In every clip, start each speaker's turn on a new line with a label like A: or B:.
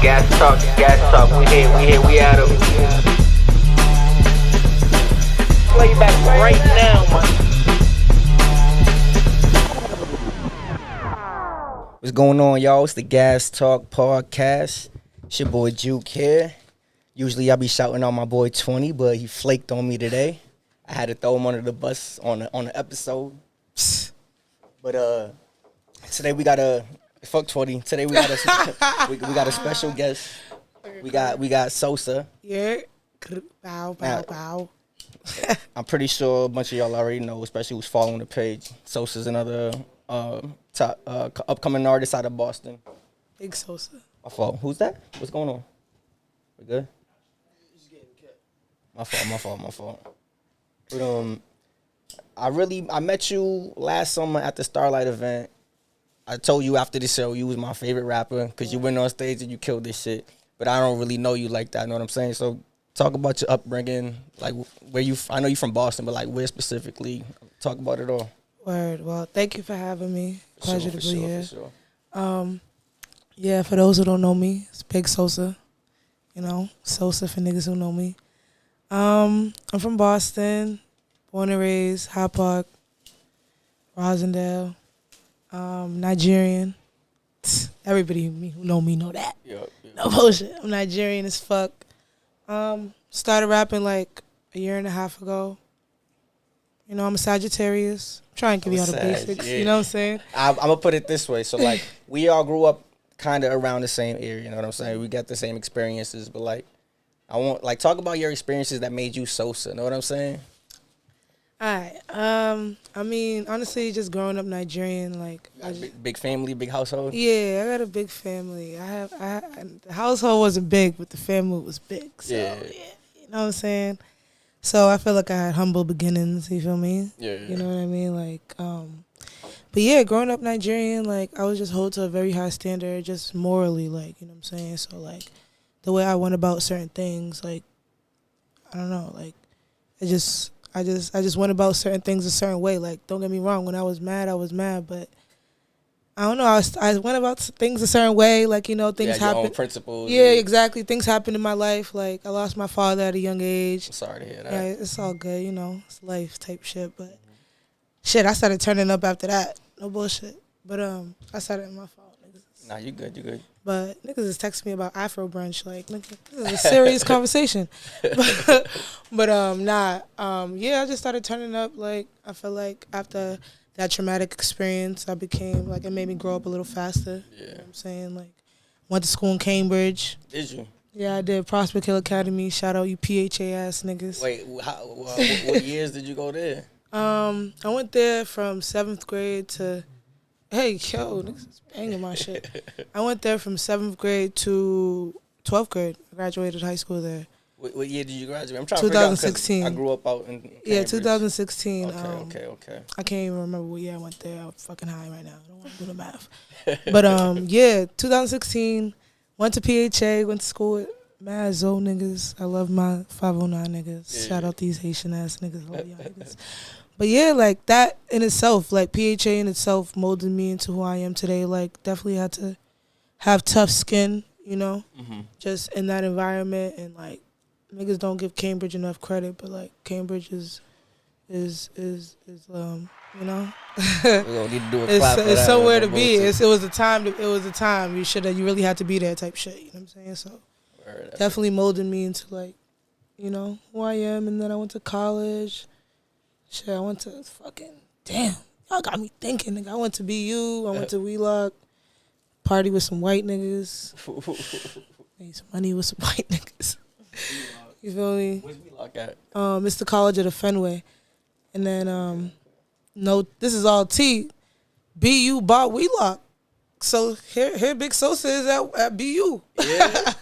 A: Gas talk. We here, we at 'em. Play back right now, man.
B: What's going on, y'all? It's the Gas Talk Podcast. It's your boy Juke here. Usually I be shouting out my boy 20, but he flaked on me today. I had to throw him under the bus on the episode. But today we got a fuck 20. Today we got a we got a special guest. We got Sosa.
C: Yeah. Bow.
B: I'm pretty sure a bunch of y'all already know, especially who's following the page. Sosa's another top upcoming artist out of Boston.
C: Big Sosa.
B: My fault. Who's that? What's going on? We good? My fault. But I met you last summer at the Starlight event. I told you after the show you was my favorite rapper because you went on stage and you killed this shit. But I don't really know you like that. Know what I'm saying? So talk about your upbringing, like where you. I know you from Boston, but like where specifically? Talk about it all.
C: Word. Well, thank you for having me. Pleasure to be here.
B: For sure.
C: Yeah, for those who don't know me, it's Big Sosa. You know, Sosa for niggas who know me. I'm from Boston, born and raised, High Park, Rosendale, Nigerian. Everybody who know me know that.
B: Yep.
C: No bullshit. I'm Nigerian as fuck. Started rapping like a year and a half ago. You know, I'm a Sagittarius. I'm trying to give you all the basics. Yeah. You know what I'm saying?
B: I'm going to put it this way. So, like, we all grew up kind of around the same area. You know what I'm saying? We got the same experiences. But, like, I want, like, talk about your experiences that made you Sosa. Know what I'm saying?
C: All right. I mean, honestly, just growing up Nigerian, like
B: big family, big household.
C: Yeah, I got a big family. The household wasn't big, but the family was big. So yeah, you know what I'm saying. So I feel like I had humble beginnings. You feel me?
B: Yeah.
C: You know what I mean? Like, but yeah, growing up Nigerian, like I was just held to a very high standard, just morally, like you know what I'm saying. So like, the way I went about certain things, like I don't know, like I just went about certain things a certain way. Like, don't get me wrong, when I was mad, but I don't know. I went about things a certain way. Like, you know, things happen.
B: Your own principles.
C: Yeah, exactly. Things happened in my life. Like, I lost my father at a young age.
B: I'm sorry to hear that.
C: Yeah, it's all good. You know, it's life type shit. But shit, I started turning up after that. No bullshit. But I started my fault.
B: Nah, you good.
C: But niggas is texting me about Afro brunch. Like, nigga, this is a serious conversation. But yeah, I just started turning up. Like, I feel like after that traumatic experience, I became, like, it made me grow up a little faster.
B: Yeah.
C: You know what I'm saying? Like, went to school in Cambridge.
B: Did you?
C: Yeah, I did. Prospect Hill Academy. Shout out you PHA ass niggas.
B: Wait, what years did you go there?
C: I went there from 7th grade to... Hey, yo, niggas is banging my shit. I went there from 7th grade to 12th grade. I graduated high school there.
B: What year did you graduate? I'm trying
C: 2016.
B: to figure out 'cause I grew up out in Cambridge.
C: Yeah, 2016.
B: Okay.
C: I can't even remember what year I went there. I'm fucking high right now. I don't want to do the math. But, yeah, 2016, went to PHA, went to school with mad Zoe niggas. I love my 509 niggas.
B: Yeah.
C: Shout out these Haitian ass niggas. Love y'all niggas. But yeah, like that in itself, like PHA in itself molded me into who I am today. Like definitely had to have tough skin, you know, just in that environment. And like niggas don't give Cambridge enough credit, but like Cambridge is you know,
B: we gonna need to do a clap for
C: it's
B: that,
C: somewhere to be.
B: bullshit.
C: It was a time. It was a time you really had to be there type shit. You know what I'm saying? So definitely molded me into like, you know, who I am. And then I went to college. Shit, I went to damn, y'all got me thinking, nigga. I went to BU, I went to Wheelock, party with some white niggas, made some money with some white niggas. You feel me?
B: Where's Wheelock at?
C: It's the College of the Fenway. And then, no, this is all T. BU bought Wheelock. So here Big Sosa is at BU.
B: Yeah.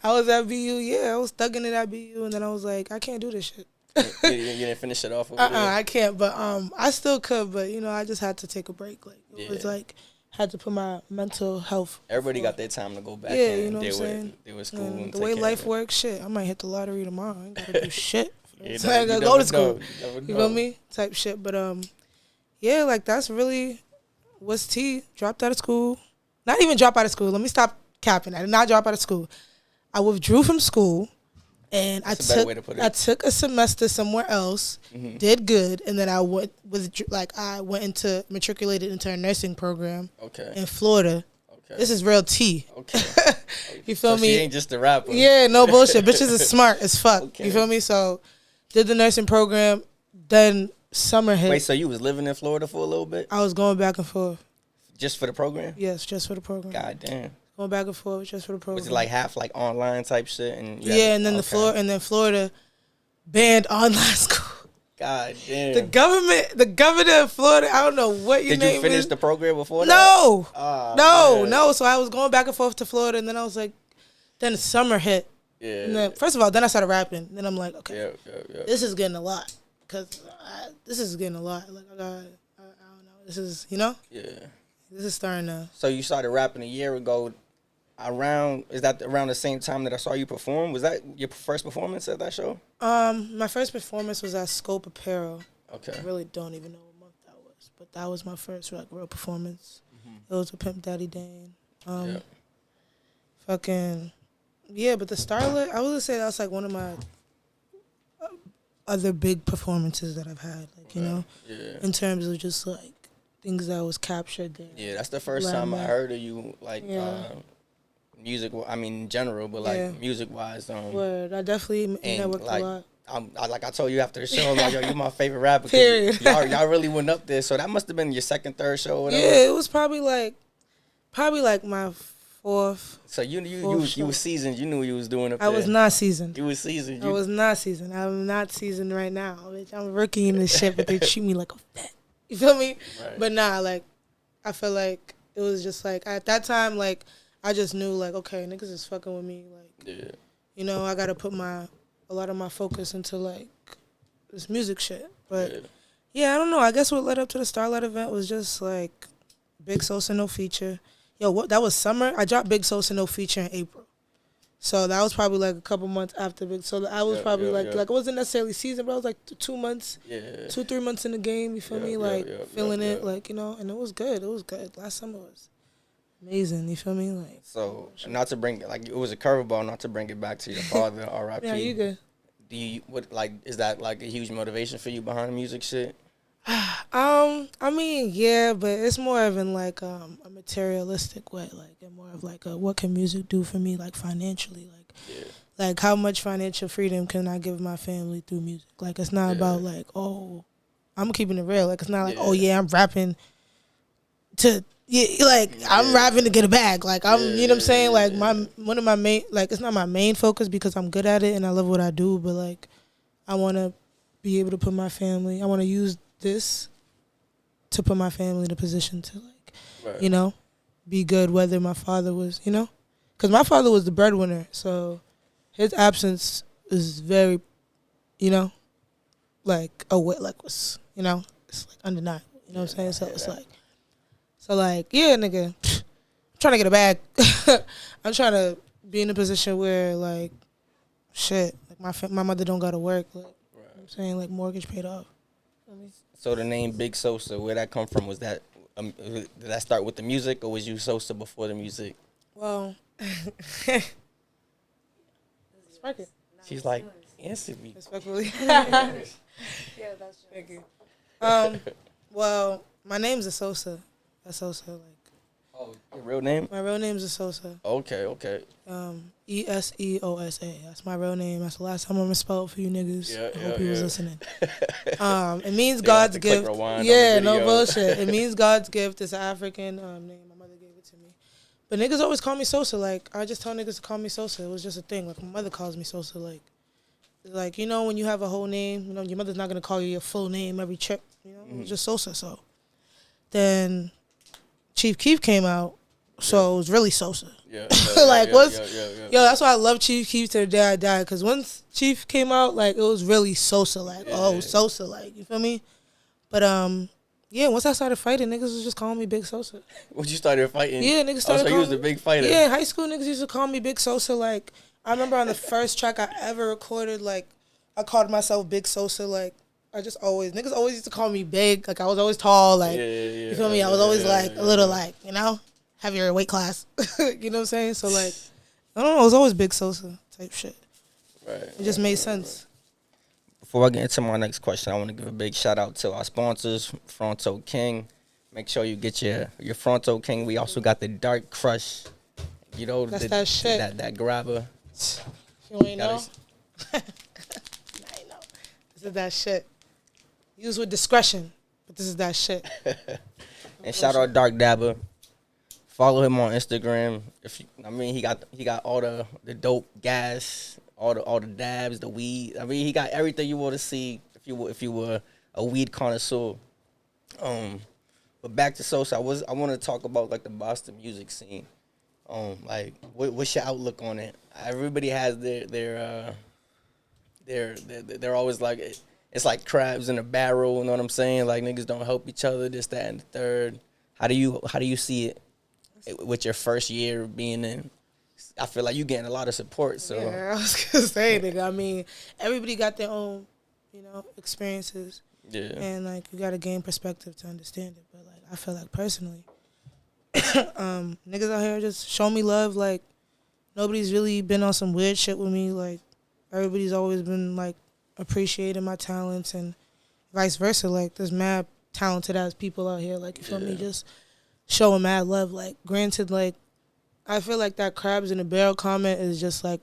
C: I was at BU, yeah. I was thugging it at BU, and then I was like, I can't do this shit.
B: You didn't finish it off over there?
C: I can't, but I still could, but you know, I just had to take a break. Like it was like had to put my mental health.
B: Everybody got their time to go back.
C: Yeah, you know what I'm saying.
B: They were school. And
C: the way life works, shit, I might hit the lottery tomorrow. I ain't gotta do shit.
B: You
C: So I gotta go to school.
B: You
C: feel me? Type shit. But yeah, like that's really what's T. Dropped out of school. Not even drop out of school. Let me stop capping. I did not drop out of school. I withdrew from school, and
B: That's a better way to put it.
C: I took a semester somewhere else, did good, and then I went matriculated into a nursing program in Florida. Okay. This is real tea. Okay. You feel me?
B: She ain't just a rapper.
C: Yeah, no bullshit. Bitches is smart as fuck. Okay. You feel me? So, did the nursing program, then summer hit.
B: Wait, so you was living in Florida for a little bit?
C: I was going back and forth.
B: Just for the program?
C: Yes, just for the program.
B: God damn.
C: Going back and forth just for the program.
B: Was it like half like online type shit? And
C: and then Florida banned online school.
B: God damn.
C: The governor of Florida, I don't know what your name is.
B: Did you finish the program before that?
C: No. So I was going back and forth to Florida, and then I was like, then summer hit. Yeah. And then, first of all, then I started rapping. Then I'm like, okay, this is getting a lot. Because this is getting a lot. Like, I don't know. This is, Yeah. This is starting to.
B: So you started rapping a year ago. Is that around the same time that I saw you perform? Was that your first performance at that show?
C: My first performance was at Scope Apparel.
B: Okay.
C: I really don't even know what month that was, but that was my first like real performance. It was with Pimp Daddy Dane. But the Starlet, I would say that's like one of my other big performances that I've had, in terms of just like things that was captured there.
B: Yeah, that's the first time I heard of you, like. Music, I mean, in general, but like music-wise,
C: Word, I definitely networked
B: like,
C: a lot.
B: Like I told you after the show, I'm like, yo, you my favorite rapper.
C: Period.
B: Y'all really went up there, so that must have been your second, third show, or whatever.
C: Yeah, it was probably like my fourth.
B: So you were seasoned. You knew you was doing it.
C: I was not seasoned.
B: You was seasoned.
C: I was not seasoned. I'm not seasoned right now, bitch. I'm rookie in this shit, but they treat me like a vet. You feel me? Right. But nah, like I feel like it was just like at that time, like. I just knew, like, okay, niggas is fucking with me. Like, I got to put a lot of my focus into, like, this music shit. But, I don't know. I guess what led up to the Starlight event was just, like, Big Sosa No Feature. That was summer. I dropped Big Sosa No Feature in April. So that was probably, like, a couple months after Big Sosa. I was probably, like, it wasn't necessarily season, but I was, like, 2 months, 2-3 months in the game, you feel me? Like, feeling it, like, and it was good. It was good. Last summer was amazing, you feel me? Like,
B: so not to bring it was a curveball, not to bring it back to your father, R.I.P.
C: Yeah, you good.
B: Is that like a huge motivation for you behind the music shit?
C: I mean, yeah, but it's more of in like a materialistic way, like and more of like what can music do for me, like financially, like how much financial freedom can I give my family through music? Like it's not about like, oh, I'm keeping it real. Like it's not like, oh yeah, I'm rapping to. Yeah, like I'm rapping to get a bag. Like I'm, you know what I'm saying. Like one of my main, like it's not my main focus because I'm good at it and I love what I do. But like, I want to be able to put my family. I want to use this to put my family in a position to like, be good. Whether my father was, because my father was the breadwinner, so his absence is very, like was, it's like undeniable. You know what I'm saying? So it's like. So, like, yeah, nigga, I'm trying to get a bag. I'm trying to be in a position where, like, shit, like my mother don't got to work. Like, you know what I'm saying? Like, mortgage paid off.
B: So, the name Big Sosa, where that come from? Was that, did that start with the music, or was you Sosa before the music?
C: Well,
B: she's like, answer me.
C: Respectfully. Yeah, that's true. Thank you. Well, my name's Sosa. That's Sosa, like.
B: Oh, your real name?
C: My real name's Sosa.
B: Okay.
C: Eseosa. That's my real name. That's the last time I'm gonna spell it for you niggas. I hope you was listening. It means God's gift. Yeah, no bullshit. It means God's gift. It's an African name. My mother gave it to me. But niggas always call me Sosa. Like, I just tell niggas to call me Sosa. It was just a thing. Like, my mother calls me Sosa. Like, when you have a whole name, your mother's not gonna call you your full name every trip. It was just Sosa. So then Chief Keef came out, so it was really Sosa. That's why I love Chief Keef to the day I die. Because once Chief came out, like, it was really Sosa. Like, Sosa, like, you feel me? But, once I started fighting, niggas was just calling me Big Sosa.
B: When you started fighting?
C: Yeah, niggas started
B: calling you was a big fighter.
C: Yeah, high school niggas used to call me Big Sosa. Like, I remember on the first track I ever recorded, like, I called myself Big Sosa, like, niggas always used to call me big. Like, I was always tall, like, you feel me? I was always, like, a little, like, heavier weight class. You know what I'm saying? So like, I don't know. It was always big Sosa type shit.
B: Right.
C: It just made sense.
B: Before I get into my next question, I want to give a big shout out to our sponsors, Fronto King. Make sure you get your Fronto King. We also got the Dark Crush. You know,
C: That's that shit.
B: That grabber.
C: You ain't know? I ain't know. This is that shit. Use with discretion, but this is that shit.
B: And shout out Dark Dabber. Follow him on Instagram. He got all the dope gas, all the dabs, the weed. I mean, he got everything you want to see if you were a weed connoisseur. But back to Sosa, I want to talk about like the Boston music scene. Like what's your outlook on it? Everybody has they're always like it's like crabs in a barrel. You know what I'm saying? Like niggas don't help each other. This, that, and the third. How do you see it with your first year being in? I feel like you getting a lot of support. So
C: yeah, I was gonna say, nigga. I mean, everybody got their own, experiences.
B: Yeah.
C: And like you gotta gain perspective to understand it. But like I feel like personally, niggas out here just show me love. Like nobody's really been on some weird shit with me. Like everybody's always been like appreciating my talents and vice versa. Like there's mad talented ass people out here. Like you feel me, just showing mad love. Like granted, like I feel like that crabs in a barrel comment is just like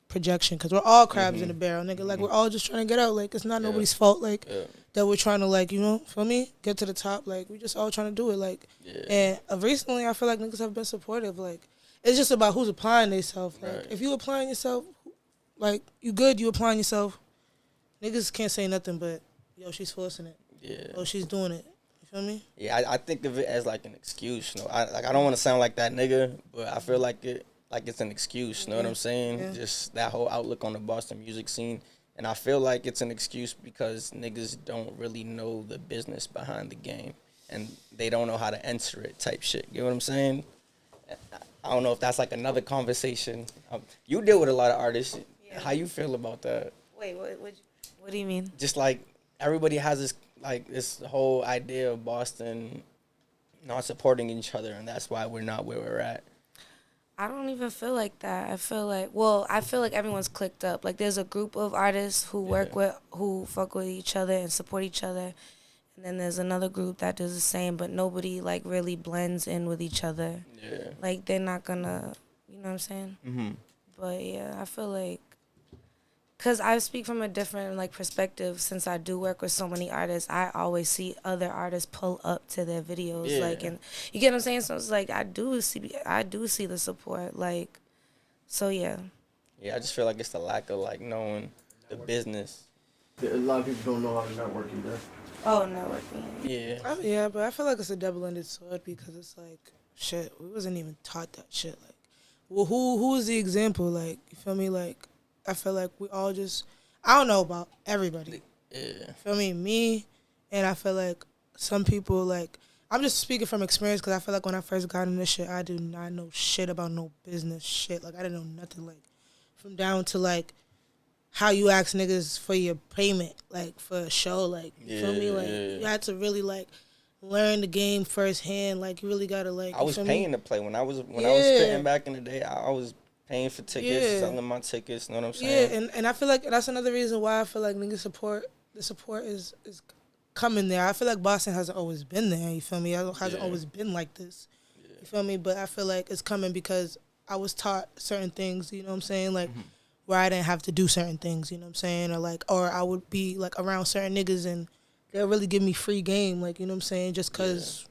C: projection because we're all crabs in a barrel, nigga. Like we're all just trying to get out. Like it's not nobody's fault. Like that we're trying to like feel me, get to the top. Like we just all trying to do it. Like and recently I feel like niggas have been supportive. Like it's just about who's applying themselves. Like if you applying yourself, like you good, you applying yourself. Niggas can't say nothing but yo, she's forcing it. Yeah. Oh, she's doing it. You feel me?
B: Yeah, I think of it as like an excuse. I don't want to sound like that nigga, but I feel like it's an excuse. You know what I'm saying? Yeah. Just that whole outlook on the Boston music scene. And I feel like it's an excuse because niggas don't really know the business behind the game. And they don't know how to enter it type shit. You know what I'm saying? I don't know if that's like another conversation. You deal with a lot of artists. Yeah. How you feel about that?
D: Wait, what do you mean?
B: Just like everybody has this whole idea of Boston not supporting each other. And that's why we're not where we're at.
D: I don't even feel like that. I feel like everyone's clicked up. Like there's a group of artists who who fuck with each other and support each other. And then there's another group that does the same, but nobody like really blends in with each other. Yeah. Like they're not gonna, you know what I'm saying? Mm-hmm. But yeah, I feel like, cause I speak from a different like perspective since I do work with so many artists. I always see other artists pull up to their videos, like, and you get what I'm saying. So it's like I do see the support, like, so yeah. Yeah,
B: I just feel like it's the lack of like knowing the business.
E: A lot of people don't know how to network either.
D: Oh, networking.
B: Yeah.
C: Yeah, but I feel like it's a double-ended sword because it's like shit. We wasn't even taught that shit. Like, well, who is the example? Like, you feel me? Like, I feel like we all just, I don't know about everybody. Yeah. Feel me? And I feel like some people, like, I'm just speaking from experience because I feel like when I first got in this shit, I do not know shit about no business shit. Like, I didn't know nothing, like, from down to, like, how you ask niggas for your payment, like, for a show. Like, you feel me? Like, you had to really, like, learn the game firsthand. Like, you really got to, like,
B: I was paying to play. When I was spitting back in the day, I was paying for tickets, selling my tickets, you know what I'm saying?
C: Yeah, and I feel like that's another reason why I feel like niggas support is coming there. I feel like Boston hasn't always been there, you feel me? It hasn't always been like this, you feel me? But I feel like it's coming because I was taught certain things, you know what I'm saying? Like, where I didn't have to do certain things, you know what I'm saying? Or I would be, like, around certain niggas and they'll really give me free game, like, you know what I'm saying? Just cause,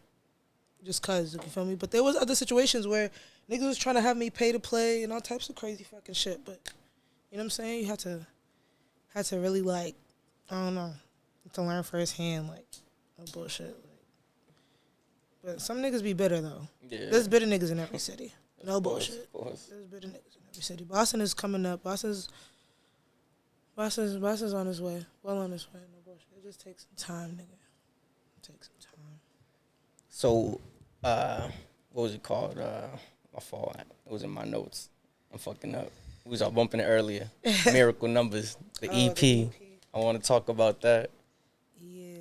C: you feel me? But there was other situations where niggas was trying to have me pay to play and all types of crazy fucking shit. But, you know what I'm saying? You had to really, like, I don't know, to learn firsthand, like, no bullshit. Like, but some niggas be bitter, though. Yeah. There's bitter niggas in every city. No bullshit. There's bitter niggas in every city. Boston is coming up. Boston's on his way. Well on his way. No bullshit. It just takes some time, nigga.
B: So, what was it called? My fault. It was in my notes. I'm fucking up. We was all bumping it earlier. Miracle Numbers, the EP. I want to talk about that.
C: Yeah.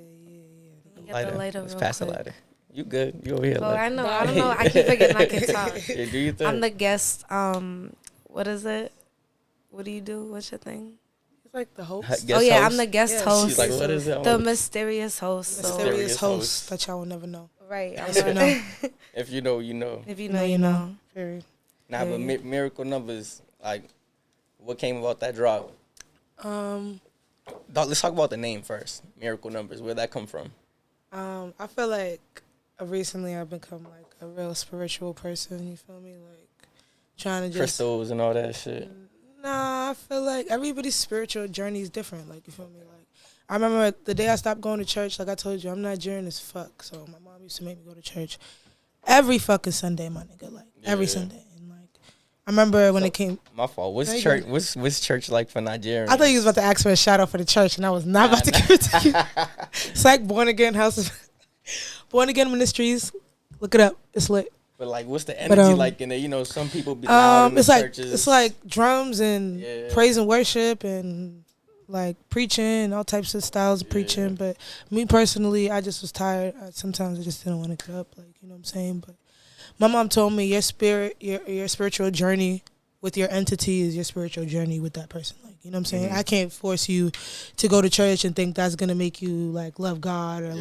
D: Get the lighter
B: Let's
D: real
B: pass
D: quick.
B: the lighter. You good? You over here?
D: Oh,
B: Like,
D: I know. I don't know. I keep forgetting I can talk.
B: yeah, do you think?
D: I'm the guest. What is it? What do you do? What's your thing?
C: It's like the host.
B: Guest
D: Oh yeah,
B: host?
D: I'm the guest
C: Yes.
D: host.
B: She's like, what is that?
D: The mysterious host.
C: Mysterious
B: so-
C: host that y'all will never know.
D: Right. I'm
C: Yes or no?
B: If you know, you know.
D: If you know, you know.
C: Period.
B: Nah, but Miracle Numbers, like, what came about that drop? Let's talk about the name first. Miracle Numbers. Where'd that come from?
C: I feel like recently I've become like a real spiritual person. You feel me? Like trying to just
B: Crystals and all that shit.
C: Nah, I feel like everybody's spiritual journey is different. Like, you feel me? Like, I remember the day I stopped going to church, like I told you, I'm Nigerian as fuck. So my mom used to make me go to church every fucking Sunday, my nigga. Like, every Sunday. And, like, I remember when it came.
B: My fault. What's church? What's church like for Nigerians?
C: I thought you was about to ask for a shout out for the church, and I was not about to give it to you. It's like Born Again Born Again Ministries. Look it up. It's lit.
B: But like, what's the energy like in there? You know, some people be loud in the
C: it's like
B: churches.
C: it's like drums and praise and worship and like preaching and all types of styles of preaching. But me personally, I just was tired. Sometimes I just didn't want to get up. Like, you know what I'm saying? But my mom told me your spiritual journey with your entity is your spiritual journey with that person. Like, you know what I'm saying? I can't force you to go to church and think that's gonna make you like love God or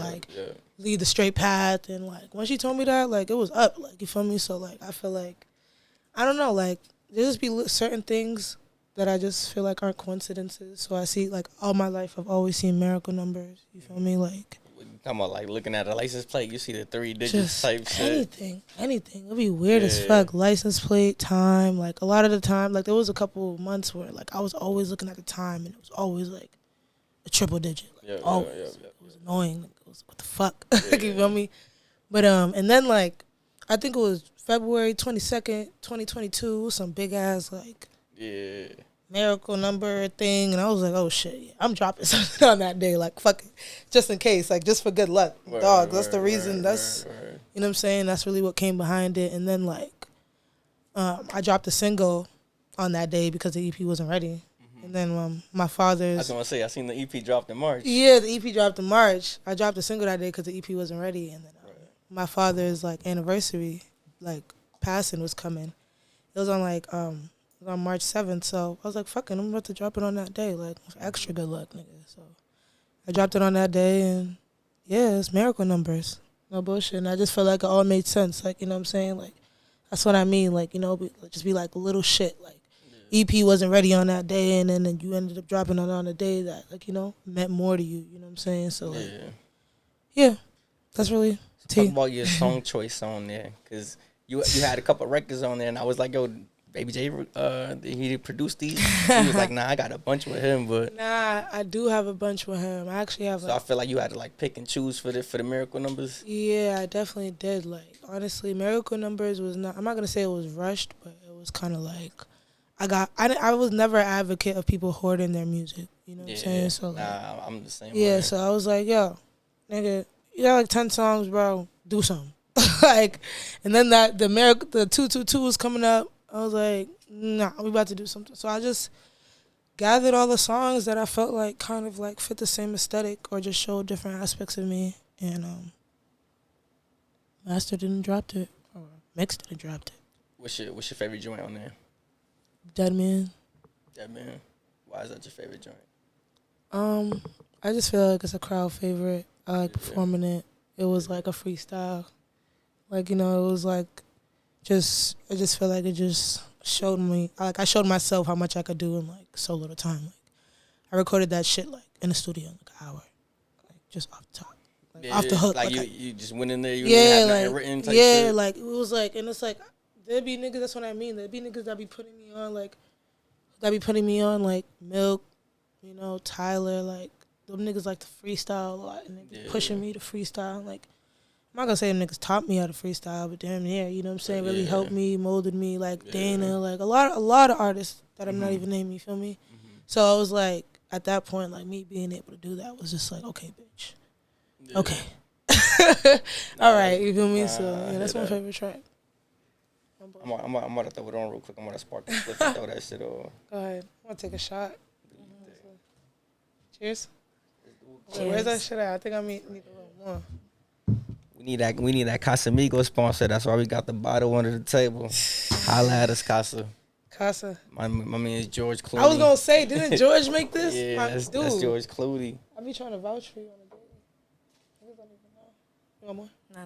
C: lead the straight path. And like when she told me that, like it was up. Like, you feel me? So like I feel like I don't know. Like there just be certain things that I just feel like aren't coincidences. So I see like all my life I've always seen miracle numbers. You feel me? Like.
B: Talking about like looking at a license plate, you see the 3 digits type shit.
C: Anything. It'd be weird as fuck. License plate, time. Like a lot of the time, like there was a couple months where like I was always looking at the time and it was always like a triple digit. Like, always. It was annoying. It was what the fuck. Like, you feel me? But and then like I think it was February 22nd, 2022, some big ass like miracle number thing, and I was like, oh shit, I'm dropping something on that day, like fuck it, just in case, like just for good luck, dog. That's the reason. You know what I'm saying? That's really what came behind it. And then like, I dropped a single on that day because the EP wasn't ready. And then my father's.
B: I was gonna say I seen the EP dropped in March.
C: Yeah, the EP dropped in March. I dropped a single that day because the EP wasn't ready, and then my father's like anniversary, like passing was coming. It was on like on March 7th, so I was like, fucking, I'm about to drop it on that day, like, extra good luck, nigga. So I dropped it on that day, and yeah, it's miracle numbers. No bullshit. And I just felt like it all made sense, like, you know what I'm saying? Like, that's what I mean, like, you know, just be like little shit, like, EP wasn't ready on that day, and then you ended up dropping it on a day that, like, you know, meant more to you, you know what I'm saying? So, like, yeah, that's really
B: Talk about your song choice on there, because you had a couple records on there, and I was like, yo, Baby J, he produced these. He was like, nah, I got a bunch with him, but
C: nah, I do have a bunch with him. I actually have.
B: So I feel like you had to like pick and choose for the miracle numbers.
C: Yeah, I definitely did. Like honestly, miracle numbers was not. I'm not gonna say it was rushed, but it was kind of like I was never an advocate of people hoarding their music. You know what I'm saying? So like,
B: nah, I'm the same.
C: Yeah,
B: way.
C: so I was like, yo, nigga, you got like 10 songs, bro. Do something. Like, and then the 222 was coming up. I was like, nah, we about to do something. So I just gathered all the songs that I felt like kind of like fit the same aesthetic or just showed different aspects of me, and mastered it and dropped it, or mixed it and dropped it.
B: What's your favorite joint on there?
C: Dead Man.
B: Dead Man. Why is that your favorite joint?
C: I just feel like it's a crowd favorite. I like performing it. It was like a freestyle. Like, you know, it was like I just feel like it just showed me, like I showed myself how much I could do in like so little time. Like I recorded that shit like in the studio in like an hour, like just off the top, like off the hook.
B: Like you just went in there, you didn't have nothing written type shit.
C: Like it was like, and it's like there'd be niggas. That's what I mean. There'd be niggas that be putting me on like Milk, you know, Tyler, like them niggas like to freestyle a lot and they be pushing me to freestyle. Like I'm not gonna say them niggas taught me how to freestyle, but damn near, you know what I'm saying? Really helped me, molded me, like Dana, like a lot of artists that I'm not even naming, you feel me? So I was like, at that point, like me being able to do that was just like, okay, bitch. Yeah. Okay. All right, you feel me? So yeah, that's my favorite track.
B: I'm about to throw it on real quick. I'm about to spark the flip and throw that shit on.
C: Go ahead. I'm gonna take a shot. Cheers. Wait, where's that shit at? I think I need a little more.
B: We need that Casamigo sponsor. That's why we got the bottle under the table. Holla at us, Casa.
C: Casa.
B: My man is George Clooney.
C: I was gonna say, didn't George make this?
B: Yeah, that's George Clooney.
C: I be trying to vouch for you on a daily. Niggas don't even know. You want more?
D: No.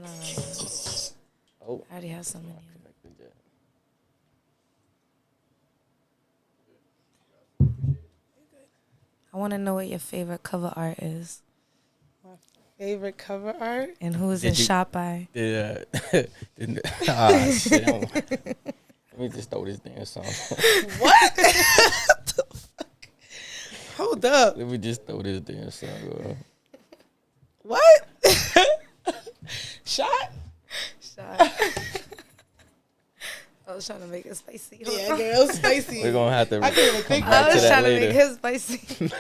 B: Oh,
D: I already have some in here. I want to know what your favorite cover art is.
C: Favorite cover art?
D: And who is it shot by?
B: Yeah. Shit. Let me just throw this damn song.
C: What? Hold up.
B: Let me just throw this damn song.
C: What? Shot?
D: I was trying to make it spicy.
C: Yeah, girl, it was spicy.
B: We're going to have to
C: I can't even
B: come
C: think
B: back
D: I
B: to
D: was
B: that
D: trying to
B: later.
D: make his spicy.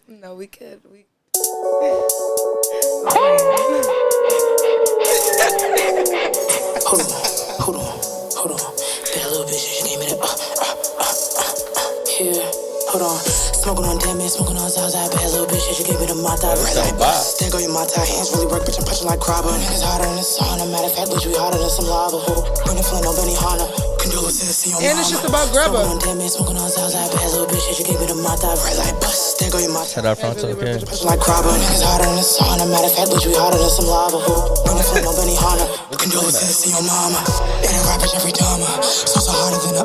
D: No, we could.
F: Hold on. That little bitch, she gave me that. Yeah, hold on. Smoking on damn man, smoking on Zaza. Bad little bitch, she gave me the mata. Red light bus. There go your mata. Hands really work, bitch. I'm punching like Crabber. Niggas hotter than the sauna. Matter of fact, bitch, we hotter than some lava. Burning flame, no Benny Hanna. Condolences to your mama.
C: And it's just about grabber.
F: Smoking on damn man, smoking on Zaza. Bad little bitch, she gave me the mata. Red light bus. There go your mata.
B: Shout out Fronto, okay?
F: Punching like Crabber. Niggas hotter than the sauna. Matter of fact, bitch, we hotter than some lava. Burning flame, no Benny Hanna. Condolences to your mama. And a rap bitch every time. Sosa harder than a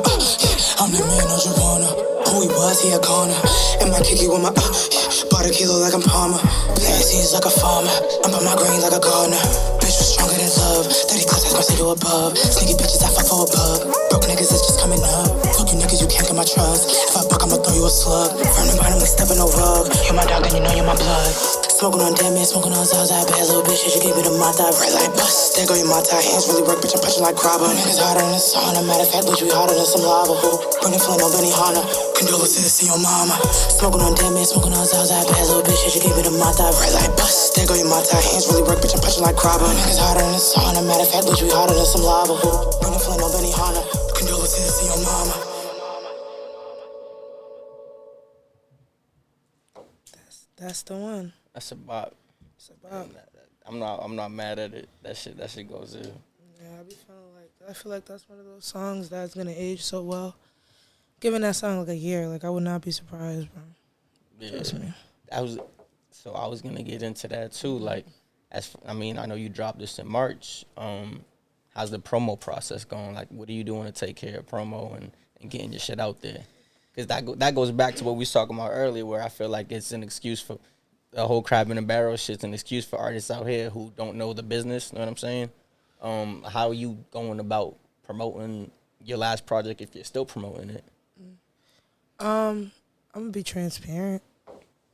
F: I'm the man, no Javona. Who he was, he a goner. And my kicky with my bought a kilo like I'm Palmer. Playing scenes like a farmer. I'm by my green like a gardener. Bitch was stronger than love. 30 close, that's my single above. Sneaky bitches, I fuck for a bug. Broke niggas is just coming up. Fuck you niggas, you can't get my trust. If I buck, I'ma throw you a slug. From the bottom, we stepping no rug. You my dog, then you know you're my blood. Smoking on damn man, smoking on Zaza. Bad little bitch, you gave me the mata. Red light bus. There go your mata. Hands really work, bitch, I'm punching like Crabber. Niggas hotter than the sauna. Matter of fact, bitch, we hotter than some lava. Burning flame, no Benny Hanna. Condolences to your mama. Smoking on damn man, smoking on Zaza. Bad little bitch, you gave me the mata. Red light bus. There go your mata. Hands really work, bitch, I'm punching like Crabber. Niggas hotter than the sauna. Matter of fact, bitch, we hotter than some lava. Burning flame, no Benny Hanna. Condolences to your mama.
C: That's the one.
B: That's a bop.
C: It's about.
B: I'm not mad at it. That shit goes in.
C: Yeah, I feel like that's one of those songs that's gonna age so well. Giving that song like a year, like I would not be surprised, bro.
B: Yeah.
C: Trust me.
B: I was gonna get into that too. Like, I know you dropped this in March. How's the promo process going? Like, what are you doing to take care of promo and getting your shit out there? Because that goes back to what we was talking about earlier, where I feel like it's an excuse for the whole crab in a barrel shit's an excuse for artists out here who don't know the business. You know what I'm saying? How are you going about promoting your last project if you're still promoting it?
C: I'm gonna be transparent.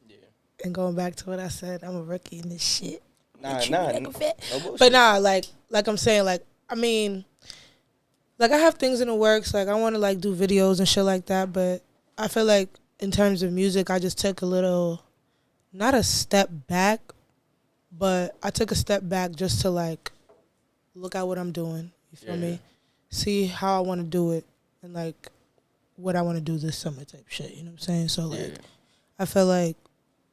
B: Yeah.
C: And going back to what I said, I'm a rookie in this shit.
B: No bullshit.
C: But nah, like I'm saying, like I mean, like I have things in the works. Like I want to like do videos and shit like that. But I feel like in terms of music, I just took a little, not a step back, but I took a step back just to like look at what I'm doing. You feel me? See how I want to do it and like what I want to do this summer type shit. You know what I'm saying? So like, I feel like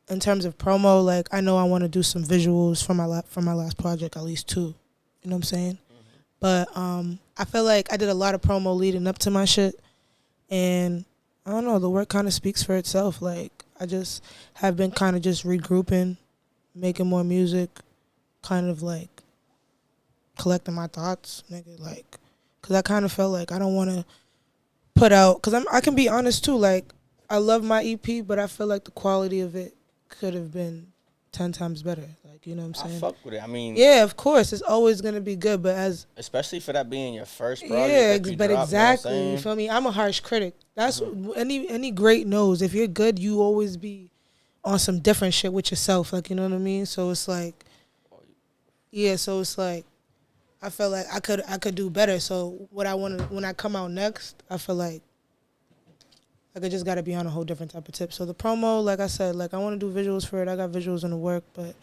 C: in terms of promo, like I know I want to do some visuals for my last project, at least 2. You know what I'm saying? But I feel like I did a lot of promo leading up to my shit, and I don't know, the work kind of speaks for itself. Like I just have been kind of just regrouping, making more music, kind of like collecting my thoughts, nigga. Like, cause I kind of felt like I don't want to put out, cause I can be honest too. Like I love my EP, but I feel like the quality of it could have been 10 times better. Like, you know what I'm saying?
B: I fuck with it. I mean,
C: yeah, of course, it's always gonna be good, but
B: especially for that being your first project.
C: Yeah, but exactly, you feel me? I'm a harsh critic. That's any great knows. If you're good, you always be on some different shit with yourself. Like, you know what I mean? So it's like, yeah. So it's like, I feel like I could do better. So what I want to, when I come out next, I feel like I just got to be on a whole different type of tip. So the promo, like I said, like I want to do visuals for it. I got visuals in the work, but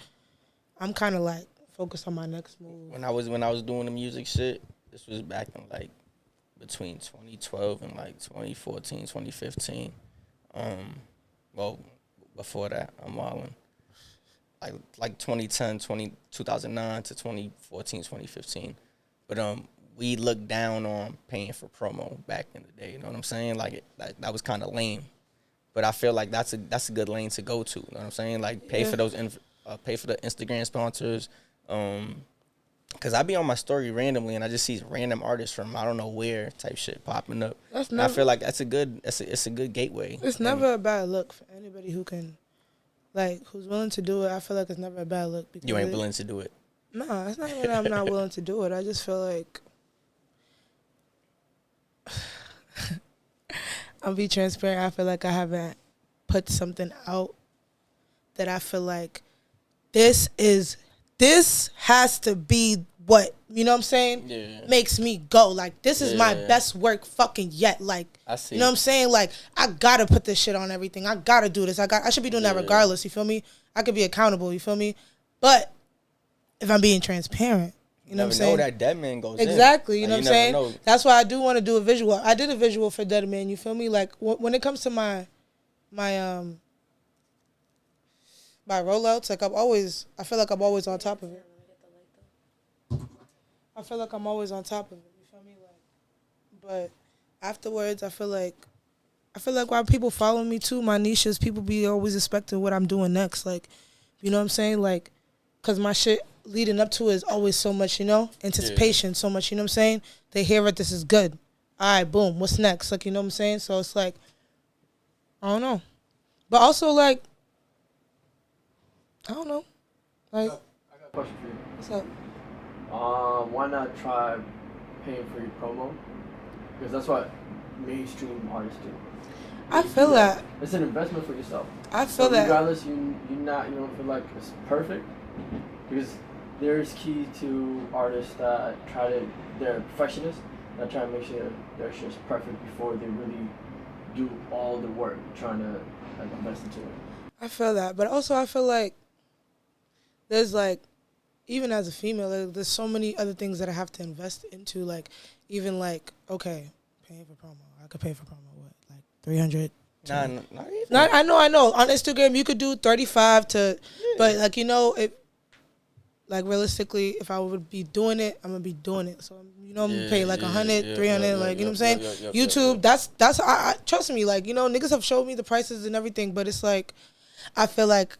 C: I'm kind of like focused on my next move.
B: When I was doing the music shit, this was back in like between 2012 and like 2014, 2015. Well, before that. I'm wildin'. Like 2009 to 2014, 2015. But we looked down on paying for promo back in the day. You know what I'm saying? Like that was kind of lame. But I feel like that's a good lane to go to. You know what I'm saying? Like pay for those pay for the Instagram sponsors. Cause I be on my story randomly and I just see random artists from I don't know where type shit popping up. I feel like it's a good gateway.
C: It's never a bad look for anybody who can, like, who's willing to do it. I feel like it's never a bad look. Because
B: you ain't willing to do it.
C: No, it's not that I'm not willing to do it. I just feel like I'll be transparent. I feel like I haven't put something out that I feel like this has to be what, you know what I'm saying?
B: Yeah.
C: Makes me go. Like, this is my best work fucking yet. Like,
B: I see.
C: You know what I'm saying? Like, I gotta put this shit on everything. I gotta do this. I should be doing that regardless, you feel me? I could be accountable, you feel me? But if I'm being transparent, you know what I'm saying?
B: Know that Dead Man goes
C: exactly,
B: in.
C: you know what I'm saying? Know. That's why I do want to do a visual. I did a visual for Dead Man, you feel me? Like, when it comes to my rollouts, like I feel like I'm always on top of it. I feel like I'm always on top of it, you feel me? Like, but afterwards, I feel like while people follow me too, my niches, people be always expecting what I'm doing next. Like, you know what I'm saying? Like, cause my shit leading up to it is always so much, you know, anticipation, so much, you know what I'm saying? They hear it, this is good. All right, boom, what's next? Like, you know what I'm saying? So it's like, I don't know. But also, like, I don't know. Like,
E: I got a question for you.
C: What's up?
E: Why not try paying for your promo? Because that's what mainstream artists do.
C: I feel that.
E: It's an investment for yourself.
C: I feel that.
E: Regardless, you don't feel like it's perfect, because there's key to artists that they're perfectionists that try to make sure their shit's perfect before they really do all the work trying to like invest into it.
C: I feel that, but also I feel like there's like, even as a female, there's so many other things that I have to invest into. Like, even like, okay, paying for promo. I could pay for promo, what, like 300?
B: Not even.
C: I know. On Instagram, you could do 35 to, but like, you know, like realistically, if I would be doing it, I'm gonna be doing it. So, you know, I'm gonna pay like 100, 300, like, you know what I'm saying? YouTube, that's I trust me, like, you know, niggas have showed me the prices and everything, but it's like, I feel like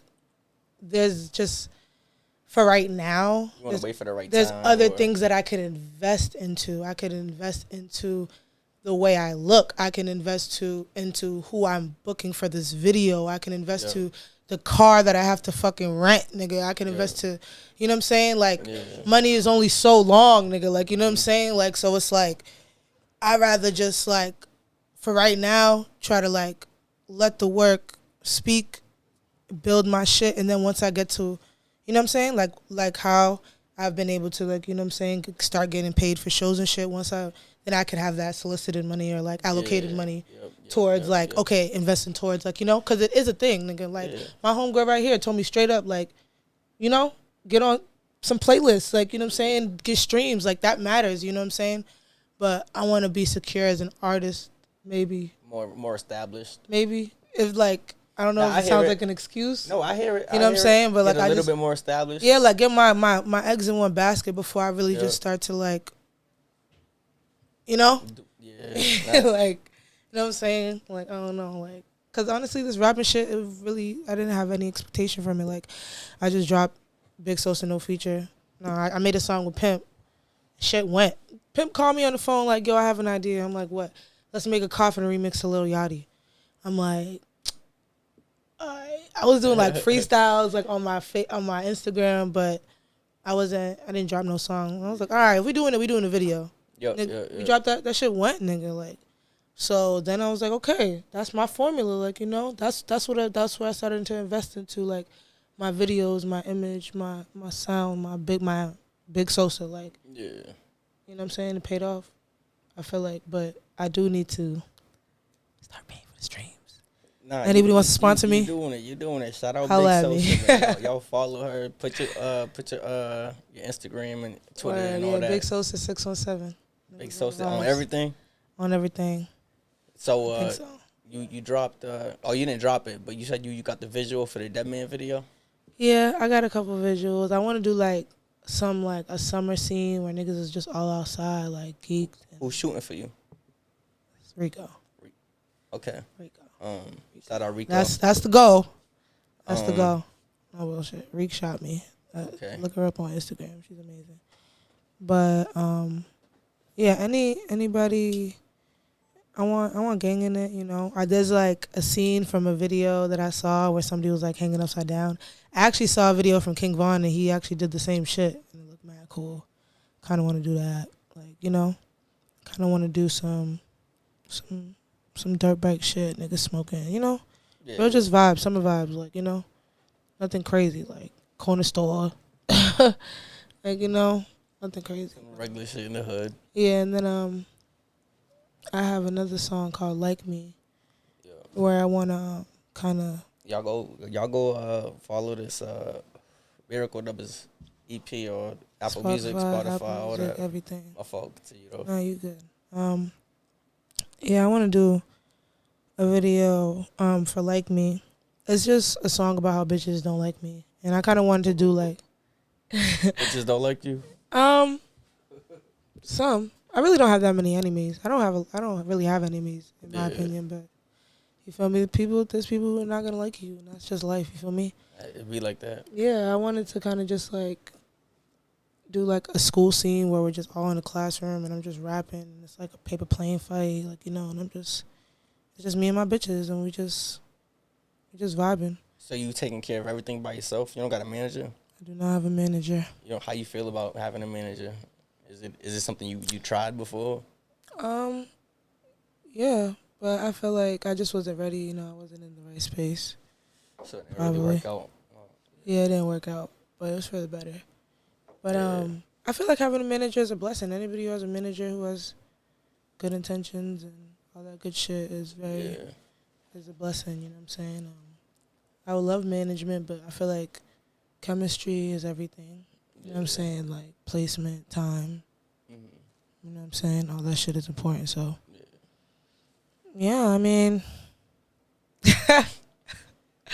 C: there's just, for right now,
B: you want to wait for the right
C: there's
B: time,
C: other things that I could invest into. I could invest into the way I look. I can invest into who I'm booking for this video. I can invest to the car that I have to fucking rent, nigga. I can invest to, you know what I'm saying? Like, money is only so long, nigga. Like, you know what I'm saying? Like, so it's like, I'd rather just, like, for right now, try to, like, let the work speak, build my shit, and then once I get to, you know what I'm saying? Like how I've been able to, like, you know what I'm saying, start getting paid for shows and shit. Then I could have that solicited money or, like, allocated money towards, okay, investing towards, like, you know, because it is a thing, nigga. Like, my homegirl right here told me straight up, like, you know, get on some playlists, like, you know what I'm saying, get streams. Like, that matters, you know what I'm saying? But I want to be secure as an artist, maybe.
B: More established.
C: Maybe. If, like, I don't know if it sounds like an excuse.
B: No, I hear it.
C: You know what I'm saying? But like,
B: a little bit more established.
C: Yeah, like get my eggs in one basket before I really just start to, like, you know?
B: Yeah.
C: Like, you know what I'm saying? Like, I don't know, like, because honestly, this rapping shit, I didn't have any expectation from it. Like, I just dropped Big Sosa No Feature. No, I made a song with Pimp. Shit went. Pimp called me on the phone like, yo, I have an idea. I'm like, what? Let's make a Coffin remix to Lil Yachty. I'm like, I was doing like freestyles like on my Instagram, but I didn't drop no song. I was like, all right, if we doing it, we doing a video. We dropped that shit went, nigga. Like, so then I was like, okay, that's my formula. Like, you know, that's what I started to invest into, like, my videos, my image, my sound, my big Sosa. Like, you know what I'm saying? It paid off. I feel like, but I do need to start paying for the streams.
B: Nah,
C: anybody wants to sponsor me?
B: You doing it. Shout out
C: Holla
B: Big Sosa, man. Y'all follow her. Put your Instagram and Twitter and all that.
C: Big Sosa 617.
B: Big Sosa on everything.
C: On everything.
B: So, you dropped. Oh, you didn't drop it, but you said you got the visual for the Dead Man video.
C: Yeah, I got a couple visuals. I want to do like a summer scene where niggas is just all outside, like geeked.
B: Who's shooting for you?
C: Rico.
B: Okay.
C: Rico.
B: Shout out Rico.
C: That's the goal. That's the goal. No bullshit. Reek shot me.
B: Okay.
C: Look her up on Instagram. She's amazing. But yeah. Anybody. I want gang in it. You know. There's like a scene from a video that I saw where somebody was like hanging upside down. I actually saw a video from King Von and he actually did the same shit and it looked mad cool. Kind of want to do that. Like kind of want to do some dirt bike shit, niggas smoking, Yeah. Real just vibes, summer vibes, like, nothing crazy, like corner store, like, nothing crazy.
B: Some regular shit in the hood.
C: Yeah, and then I have another song called Like Me, where I wanna kind of
B: y'all go follow this Miracle Numbers EP or Apple Music, Spotify,
C: Apple
B: all
C: Music,
B: that.
C: everything.
B: My fault. Continue though.
C: No, you good. Yeah, I want to do a video for Like Me. It's just a song about how bitches don't like me, and I kind of wanted to do like
B: Bitches don't like you.
C: Some. I really don't have that many enemies. I don't really have enemies in my opinion, but you feel me? There's people who are not gonna like you, and that's just life. You feel me?
B: It'd be like that.
C: Yeah, I wanted to kind of just like do like a school scene where we're just all in a classroom and I'm just rapping and it's like a paper plane fight, like and it's just me and my bitches and we just vibing.
B: So you taking care of everything by yourself? You don't got a manager?
C: I do not have a manager.
B: How you feel about having a manager? Is it something you tried before?
C: Yeah, but I feel like I just wasn't ready. I wasn't in the right space.
B: So it didn't really work out.
C: Yeah, it didn't work out, but it was for the better. But I feel like having a manager is a blessing. Anybody who has a manager who has good intentions and all that good shit is a blessing. You know what I'm saying? I would love management, but I feel like chemistry is everything. You know what I'm saying? Like placement, time. You know what I'm saying? All that shit is important. So yeah, I mean.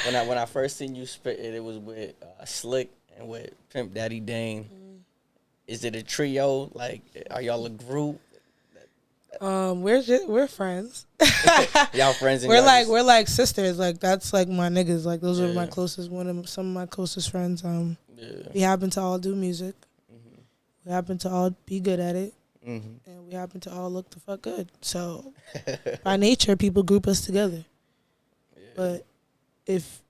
B: When I first seen you spit it was with Slick and with Pimp Daddy Dane. Is it a trio? Like, are y'all a group?
C: We're friends.
B: Y'all friends? And
C: we're like sisters. Like that's like my niggas. Like those are my closest. Some of my closest friends. We happen to all do music. We happen to all be good at it, and we happen to all look the fuck good. So by nature, people group us together. But if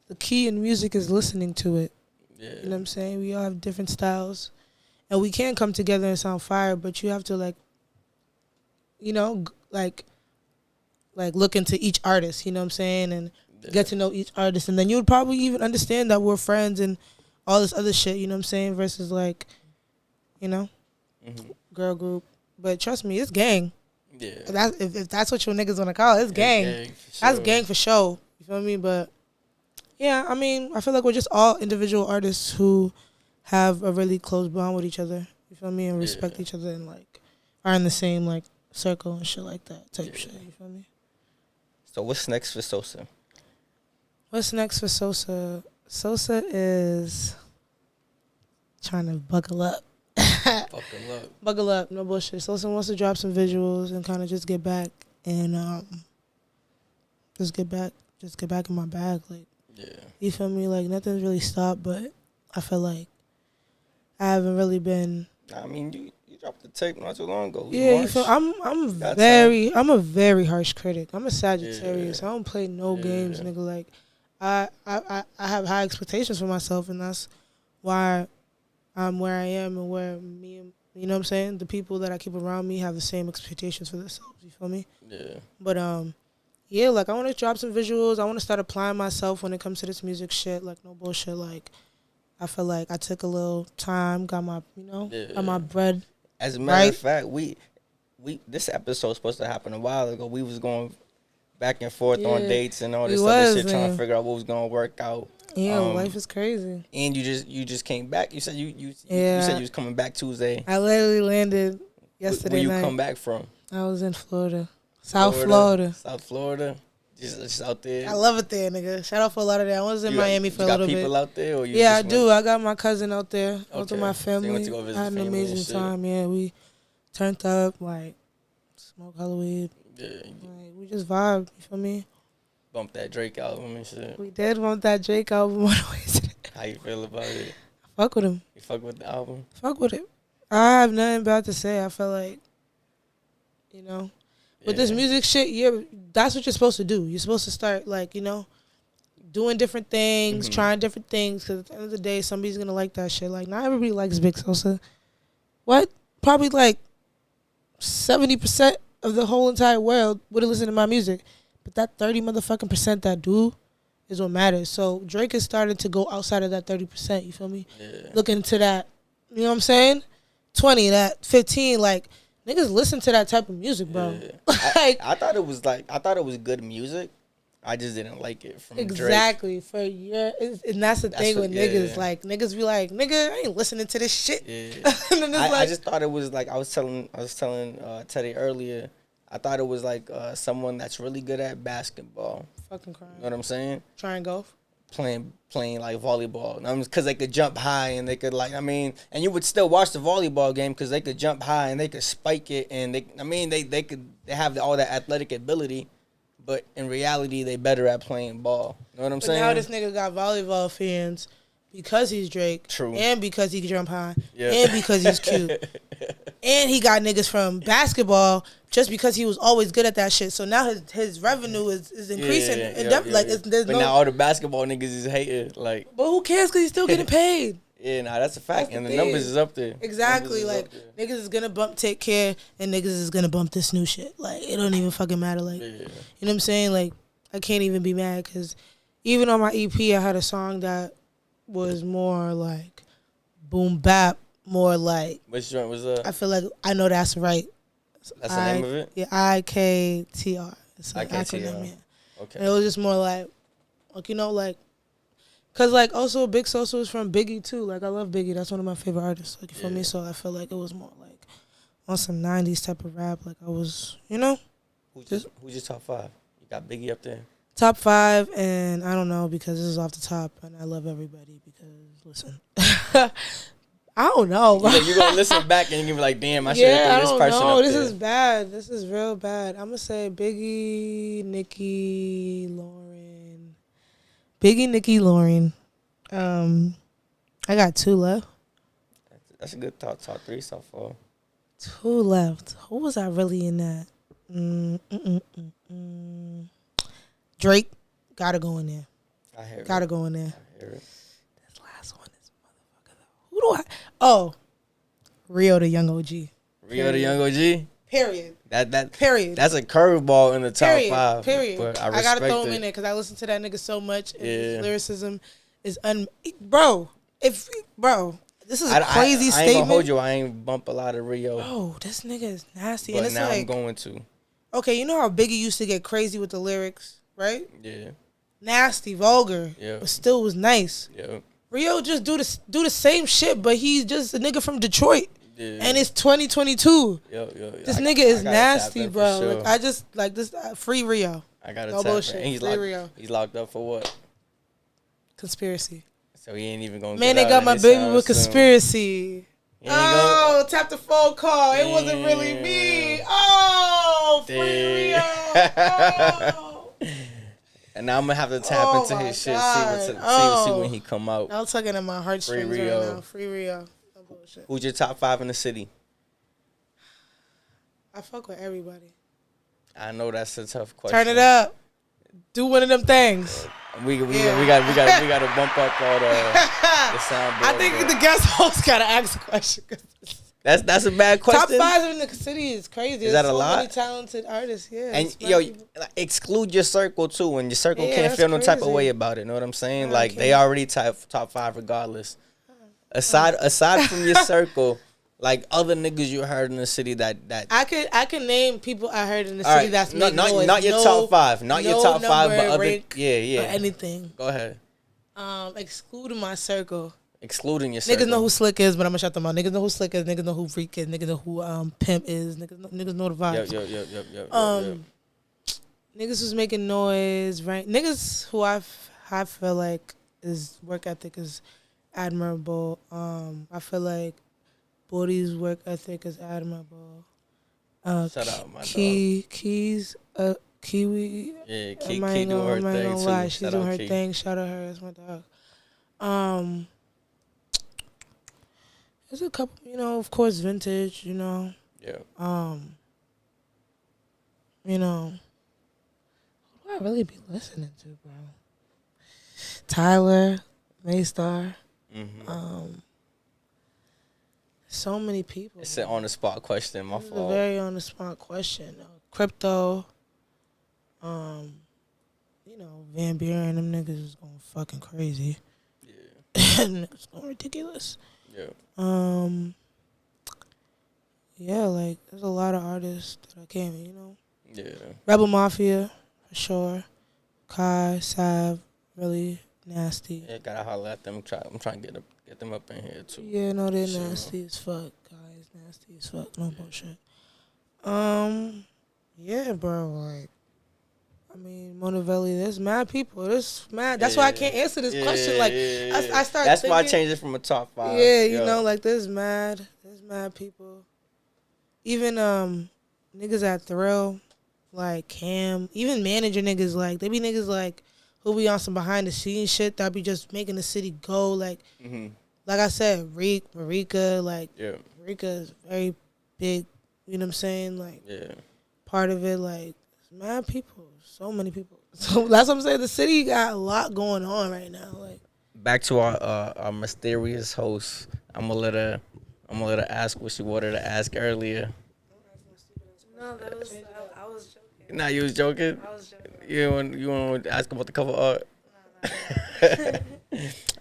C: the key in music is listening to it, you know what I'm saying? We all have different styles. And we can come together and sound fire, but you have to like look into each artist, you know what I'm saying? And get to know each artist. And then you would probably even understand that we're friends and all this other shit, you know what I'm saying? Versus like, girl group. But trust me, it's gang. Yeah. If that's what your niggas want to call it, it's gang. That's gang for sure. You feel me? But yeah, I mean, I feel like we're just all individual artists who have a really close bond with each other. You feel me? And respect each other and like are in the same like circle and shit like that type shit. You feel me?
B: So what's next for Sosa?
C: What's next for Sosa? Sosa is trying to buckle up. Buckle up, no bullshit. Sosa wants to drop some visuals and kind of just get back and just get back in my bag. Like, you feel me? Like nothing's really stopped, but I feel like I haven't really been.
B: I mean, you dropped the tape not too long ago.
C: Yeah, you feel. I'm a very harsh critic. I'm a Sagittarius. I don't play no games, nigga. Like, I have high expectations for myself, and that's why I'm where I am and where me and, you know what I'm saying, the people that I keep around me have the same expectations for themselves. You feel me? Yeah. But yeah, like I want to drop some visuals. I want to start applying myself when it comes to this music shit. Like no bullshit. Like I feel like I took a little time, got my got my bread.
B: As a matter of fact, we this episode was supposed to happen a while ago. We was going back and forth on dates and all this other shit, trying to figure out what was gonna work out.
C: Yeah, life is crazy.
B: And you just came back. You said you said you was coming back Tuesday.
C: I literally landed yesterday night.
B: Where you come back from?
C: I was in Florida. South Florida.
B: South Florida. Just out there.
C: I love it there, nigga. Shout out for Lauderdale. I was in Miami for a little bit.
B: You got people out there? Or you
C: Yeah, I
B: just
C: do.
B: went?
C: I got my cousin out there. I went with my
B: So you
C: family.
B: went to go visit
C: I had an
B: family and
C: amazing
B: shit.
C: time. Yeah, we turned up, like, smoke hella weed.
B: Yeah,
C: Like, we just vibed. You feel me?
B: bump that Drake album and shit.
C: We did want that Drake album on the way to the-
B: How you feel about it?
C: Fuck with him.
B: You fuck with the album?
C: Fuck with it. I have nothing bad to say. I feel like, you know, with this music shit, that's what you're supposed to do. You're supposed to start, like, you know, doing different things, trying different things, because at the end of the day, somebody's going to like that shit. Like, not everybody likes Big Sosa. What? Probably, like, 70% of the whole entire world would have listened to my music. But that 30 motherfucking percent that do is what matters. So Drake is starting to go outside of that 30%, you feel me?
B: Yeah.
C: Look into that, you know what I'm saying? 20, that 15, like, niggas listen to that type of music, bro.
B: Yeah.
C: Like,
B: I thought it was good music. I just didn't like it from Drake.
C: exactly. For a year, and that's the thing with niggas.
B: yeah.
C: Like, niggas be like, nigga, I ain't listening to this shit.
B: Yeah.
C: And then it's
B: I
C: like,
B: just thought it was like I was telling Teddy earlier. I thought it was like someone that's really good at basketball.
C: fucking crying.
B: You know what I'm saying?
C: Try and golf.
B: Playing like volleyball. Because they could jump high and they could and you would still watch the volleyball game because they could jump high and they could spike it and they have all that athletic ability, but in reality they better at playing ball. You know what I'm
C: But
B: saying?
C: now this nigga got volleyball fans because he's Drake.
B: True.
C: And because he can jump high.
B: Yeah.
C: And because he's cute. And he got niggas from basketball just because he was always good at that shit. So now his revenue is increasing.
B: But now all the basketball niggas is hating. Like,
C: But who cares because he's still getting paid.
B: yeah, nah, that's a fact.
C: That's
B: And
C: the
B: the
C: thing.
B: numbers is up there.
C: Exactly.
B: Numbers is
C: Like,
B: up there.
C: niggas is gonna bump Take Care and niggas is gonna bump this new shit. Like, it don't even fucking matter. Like,
B: Yeah.
C: you know what I'm saying? Like, I can't even be mad because even on my EP, I had a song that was more like boom bap, more like,
B: Which joint was that?
C: I feel like I know that's right.
B: That's the name of it?
C: Yeah, IKTR. It's an
B: IKTR.
C: acronym, yeah.
B: Okay.
C: And it was just more like, you know, like, cause like also Big Sosa was from Biggie too. Like, I love Biggie. That's one of my favorite artists. Like, you feel me? So I feel like it was more like on some 90s type of rap. Like, I was, you know,
B: Who's your top 5? You got Biggie up there?
C: top 5, and I don't know because this is off the top, and I love everybody because listen, I don't know.
B: You're going to listen back and you're going to be like, damn, I should have
C: Yeah, I
B: threw this
C: don't
B: person
C: know.
B: up
C: This
B: there.
C: is bad. This is real bad. I'm gonna say Biggie, Nicki, Lauren. Biggie, Nicki, Lauren. I got 2 left.
B: That's a good top 3 so far.
C: 2 left. Who was I really in that? Drake, gotta go in there.
B: I hear
C: Gotta
B: it.
C: go in there.
B: I hear it.
C: This last one is motherfucker. Who do I? Oh, Rio the Young OG.
B: Rio the Young OG?
C: Period.
B: That
C: Period.
B: That's a curveball in the top
C: Period.
B: 5.
C: Period.
B: But I
C: I
B: respect
C: gotta throw him
B: it.
C: in there because I listen to that nigga so much, and
B: Yeah.
C: his lyricism is bro. This is a crazy
B: I ain't
C: statement.
B: gonna hold you. I ain't bump a lot of Rio.
C: Bro, this nigga is nasty,
B: But
C: and it's
B: now I'm
C: like,
B: going to.
C: okay, you know how Biggie used to get crazy with the lyrics, right?
B: Yeah.
C: Nasty, vulgar,
B: Yeah.
C: but still was nice.
B: Yeah.
C: Rio just do the same shit, but he's just a nigga from Detroit,
B: Yeah.
C: and it's 2022.
B: Yo.
C: This
B: I
C: nigga is
B: gotta tap
C: nasty,
B: in for
C: bro.
B: sure.
C: Like, I just like this. Free Rio.
B: I got to
C: no
B: tap in.
C: bullshit.
B: And
C: Free Rio.
B: he's locked up for what?
C: Conspiracy.
B: So he ain't even gonna
C: Man,
B: get
C: they got
B: out
C: my
B: anytime
C: baby with
B: soon.
C: conspiracy.
B: He ain't gonna-
C: Oh, tap the phone call. It wasn't really me. Oh, free Rio. Oh.
B: And now I'm gonna have to tap
C: Oh
B: into
C: my
B: his shit,
C: God.
B: see
C: Oh.
B: when he come out.
C: I'm tugging at my heartstrings
B: Free
C: right
B: Rio.
C: now. Free Rio. No bullshit.
B: Who's your top 5 in the city?
C: I fuck with everybody.
B: I know that's a tough question.
C: Turn it up. Do one of them things.
B: We
C: Yeah.
B: got to bump up all the soundboard.
C: I think the guest host gotta ask a question.
B: That's a bad
C: Top
B: question.
C: 5 in the city is crazy.
B: Is
C: There's
B: that a
C: so
B: lot?
C: many talented artists. Yeah.
B: And
C: it's
B: yo,
C: mad people.
B: exclude your circle too, and your circle
C: Yeah,
B: can't
C: that's
B: feel no type of
C: crazy.
B: way about it. Know what I'm saying?
C: Nah,
B: Like they
C: can't.
B: already top 5 regardless. Aside from your circle, like other niggas you heard in the city that
C: I can name people I heard in the
B: all
C: city
B: right,
C: that's
B: not
C: made noise.
B: not your
C: No-
B: top 5, not your
C: no
B: top 5, but
C: number,
B: other
C: rank,
B: yeah.
C: or anything.
B: Go ahead.
C: Excluding my circle.
B: Excluding your circle.
C: Niggas know who Slick is, but I'm gonna shut them out. Niggas know who Slick is. Niggas know who Freak is. Niggas know who Pimp is. Niggas know the vibes.
B: Yep.
C: niggas was making noise, right? Niggas who I feel like his work ethic is admirable. I feel like Bodie's work ethic is admirable.
B: Shout out my dog.
C: Kiwi.
B: Yeah,
C: I
B: Key
C: ain't
B: doing her
C: gonna
B: thing
C: lie.
B: too.
C: She's
B: Shout
C: doing
B: out
C: her
B: Key.
C: thing. Shout out her. That's my dog. There's a couple, of course, vintage,
B: Yeah.
C: who do I really be listening to, bro? Tyler, Maystar,
B: Mm-hmm.
C: so many people.
B: It's an on the spot question. My
C: This is a
B: fault.
C: very on the spot question. Crypto, Van Buren, them niggas is going fucking crazy.
B: Yeah.
C: Niggas going ridiculous.
B: Yeah.
C: Yeah, like there's a lot of artists that I can't,
B: Yeah.
C: Rebel Mafia, for sure. Kai, Sav, really nasty.
B: Yeah, gotta holler at them. I'm trying to get them up in here too.
C: Yeah, no, they're
B: Sure.
C: nasty as fuck. Guys, nasty as fuck. No bullshit. Yeah, bro. Like, I mean, Montevelli. There's mad people. There's mad. That's why I can't answer this question. Like, I start.
B: That's why I
C: thinking,
B: changed it from a top 5.
C: Yeah, like there's mad people. Even niggas at Thrill, like Cam, even manager niggas, like they be niggas like who be on some behind the scenes shit that be just making the city go. Like, like I said, Marika, like Marika is very big. You know what I'm saying? Like, part of it, like mad people, so many people. So that's what I'm saying. The city got a lot going on right now. Like,
B: back to our mysterious host. I'm gonna let her ask what she wanted to ask earlier.
D: No, that was I was joking.
B: Nah, you was joking.
D: I was joking.
B: You want to ask about the cover art?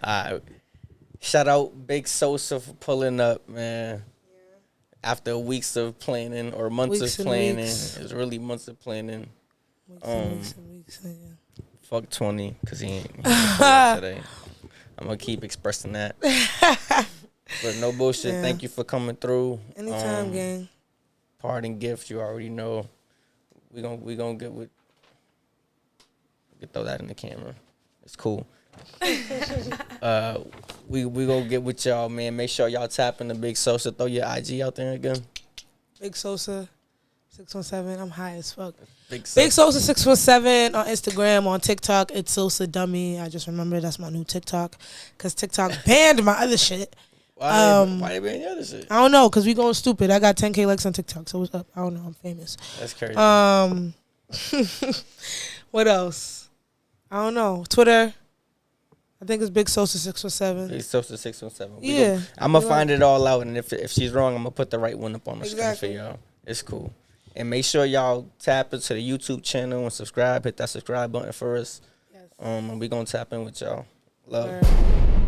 B: Alright. Shout out Big Sosa for pulling up, man. After weeks of planning or months
C: Weeks
B: of
C: and
B: planning,
C: weeks.
B: it was really months of planning.
C: weeks and weeks, nigga.
B: Fuck 20, cause he ain't pull up today. I'm gonna keep expressing that. But no bullshit.
C: Yeah.
B: Thank you for coming through.
C: Anytime, gang.
B: Parting gift, you already know. We gonna get with. We can throw that in the camera. It's cool. We gonna get with y'all, man. Make sure y'all tap in the Big Sosa. Throw your IG out there again.
C: Big Sosa 617. I'm high as fuck.
B: Big
C: Big Sosa 617 on Instagram, on TikTok. It's Sosa Dummy. I just remembered that's my new TikTok because TikTok banned my other shit.
B: Why they been the other shit?
C: I don't know, because we going stupid. I got 10K likes on TikTok, so what's up? I don't know. I'm famous.
B: That's crazy.
C: What else? I don't know. Twitter. I think it's Big Sosa 617.
B: Big Sosa 617.
C: Yeah.
B: I'm gonna find it all out, and if she's wrong, I'm gonna put the right one up on the
C: Exactly.
B: screen for y'all. It's cool. And make sure y'all tap into the YouTube channel and subscribe. Hit that subscribe button for us.
C: Yes.
B: And we gonna tap in with y'all. Love.
C: Word.